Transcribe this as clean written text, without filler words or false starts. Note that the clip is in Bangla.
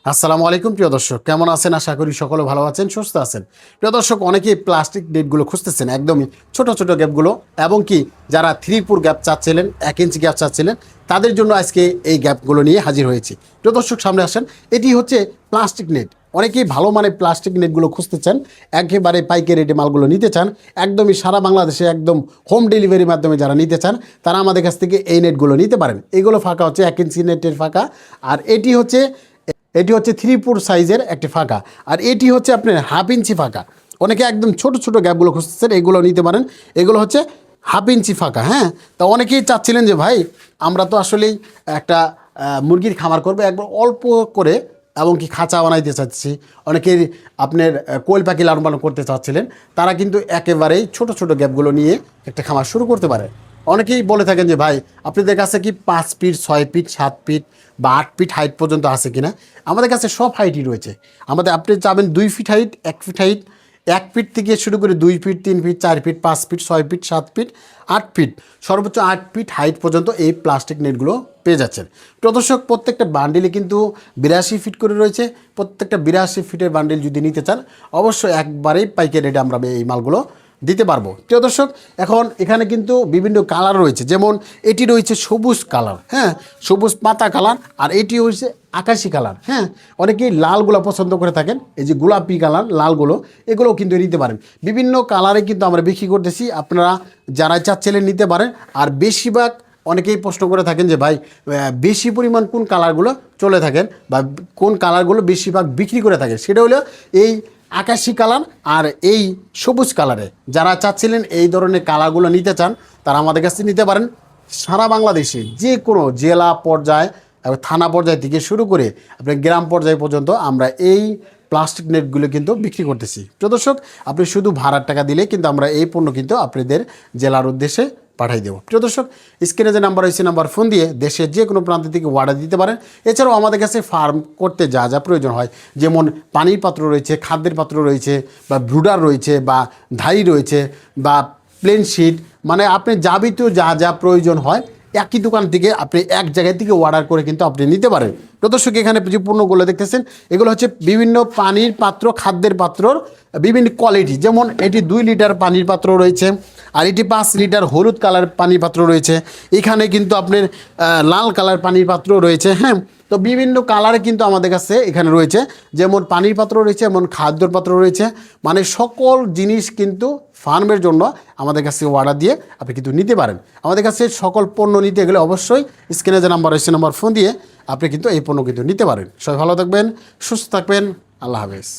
আসসালামু আলাইকুম প্রিয় দর্শক, কেমন আছেন? আশা করি সকলে ভালো আছেন, সুস্থ আছেন। প্রিয় দর্শক, অনেকেই প্লাস্টিক নেটগুলো খুঁজতেছেন, একদমই ছোট ছোট গ্যাপগুলো, এবং কি যারা 3/4 গ্যাপ চাচ্ছিলেন, 1 ইঞ্চি গ্যাপ চাচ্ছিলেন, তাদের জন্য আজকে এই গ্যাপগুলো নিয়ে হাজির হয়েছি। প্রিয় দর্শক, সামনে আসেন। এটি হচ্ছে প্লাস্টিক নেট। অনেকেই ভালো মানের প্লাস্টিক নেটগুলো খুঁজতে চান, একেবারে পাইকারি রেটে মালগুলো নিতে চান, একদমই সারা বাংলাদেশে একদম হোম ডেলিভারির মাধ্যমে যারা নিতে চান, তারা আমাদের কাছ থেকে এই নেটগুলো নিতে পারেন। এগুলো ফাঁকা হচ্ছে 1 ইঞ্চি নেটের ফাঁকা, আর এটি হচ্ছে 3/4 সাইজের একটি ফাঁকা, আর এটি হচ্ছে আপনার 1/2 ইঞ্চি ফাঁকা। অনেকে একদম ছোট ছোট গ্যাপগুলো খুঁজতেছেন, এগুলো নিতে পারেন। এগুলো হচ্ছে 1/2 ইঞ্চি ফাঁকা। হ্যাঁ, তা অনেকেই চাচ্ছিলেন যে ভাই, আমরা তো আসলেই একটা মুরগির খামার করবো, একবার অল্প করে, এবং কি খাঁচা বানাইতে চাচ্ছি। অনেকের আপনার কোয়েল পাখি লালন পালন করতে চাচ্ছিলেন, তারা কিন্তু একেবারেই ছোট ছোট গ্যাপগুলো নিয়ে একটা খামার শুরু করতে পারে। অনেকেই বলে থাকেন যে ভাই, আপনাদের কাছে কি 5 ফিট, 6 ফিট, 7 ফিট বা 8 ফিট হাইট পর্যন্ত আছে কিনা? আমাদের কাছে সব হাইটই রয়েছে। আপনি চাবেন 2 feet height, 1 feet height, 1 feet থেকে শুরু করে 2 feet, 3 feet, 4 feet, 5 feet, 6 feet, 7 feet, 8 feet, সর্বোচ্চ 8 ফিট হাইট পর্যন্ত এই প্লাস্টিক নেটগুলো পেয়ে যাচ্ছেন। প্রদর্শক, প্রত্যেকটা বান্ডিলে কিন্তু 82 ফিট করে রয়েছে। প্রত্যেকটা 82 ফিটের বান্ডিল যদি নিতে চান, অবশ্যই একবারেই পাইকারি রেটে আমরা এই মালগুলো দিতে পারবো। প্রিয় দর্শক, এখন এখানে কিন্তু বিভিন্ন কালার রয়েছে, যেমন এটি রয়েছে সবুজ কালার, হ্যাঁ, সবুজ পাতা কালার, আর এটি হচ্ছে আকাশি কালার। হ্যাঁ, অনেকেই লালগুলো পছন্দ করে থাকেন, এই যে গোলাপি কালার লালগুলো, এগুলোও কিন্তু নিতে পারেন। বিভিন্ন কালারে কিন্তু আমরা বিক্রি করতেছি, আপনারা যারা চাচ্ছিলেন নিতে পারেন। আর বেশিরভাগ অনেকেই প্রশ্ন করে থাকেন যে ভাই, বেশি পরিমাণ কোন কালারগুলো চলে থাকেন বা কোন কালারগুলো বেশিরভাগ বিক্রি করে থাকে, সেটা হলো এই আকাশি কালার আর এই সবুজ কালারে। যারা চাচ্ছিলেন এই ধরনের কালারগুলো নিতে চান, তারা আমাদের কাছে নিতে পারেন। সারা বাংলাদেশে যে কোনো জেলা পর্যায়ে এবং থানা পর্যায় থেকে শুরু করে আপনার গ্রাম পর্যায় পর্যন্ত আমরা এই প্লাস্টিক নেটগুলো কিন্তু বিক্রি করতেছি। প্রিয় দর্শক, আপনি শুধু ভাড়ার টাকা দিলে কিন্তু আমরা এই পণ্য কিন্তু আপনাদের জেলার উদ্দেশ্যে পাঠাই দেবো। প্রিয় দর্শক, স্ক্রিনে যে নাম্বার রয়েছে, নাম্বার ফোন দিয়ে দেশের যে কোনো প্রান্ত থেকে অর্ডার দিতে পারেন। এছাড়াও আমাদের কাছে ফার্ম করতে যা যা প্রয়োজন হয়, যেমন পানির পাত্র রয়েছে, খাদ্যের পাত্র রয়েছে, বা ব্রুডার রয়েছে, বা ধাই রয়েছে, বা প্লেন শিট, মানে আপনি যাবতীয় যা যা প্রয়োজন হয় একই দোকান থেকে আপনি এক জায়গায় থেকে অর্ডার করে কিন্তু আপনি নিতে পারেন। প্রদর্শক, এখানে যে পণ্যগুলো দেখতেছেন, এগুলো হচ্ছে বিভিন্ন পানির পাত্র, খাদ্যের পাত্রর বিভিন্ন কোয়ালিটি। যেমন এটি 2 লিটার পানির পাত্র রয়েছে, আর এটি 5 লিটার হলুদ কালার পানির পাত্র রয়েছে। এখানে কিন্তু আপনার লাল কালার পানির পাত্র রয়েছে। হ্যাঁ, তো বিভিন্ন কালারে কিন্তু আমাদের কাছে এখানে রয়েছে, যেমন পানির পাত্র রয়েছে, এমন খাদ্যর পাত্র রয়েছে। মানে সকল জিনিস কিন্তু ফার্মের জন্য আমাদের কাছে অর্ডার দিয়ে আপনি কিন্তু নিতে পারেন। আমাদের কাছে সকল পণ্য নিতে গেলে অবশ্যই স্ক্রিনে যে নাম্বার রয়েছে, নাম্বার ফোন দিয়ে আপনি কিন্তু এই পণ্য কিন্তু নিতে পারেন। সবাই ভালো থাকবেন, সুস্থ থাকবেন। আল্লাহ হাফেজ।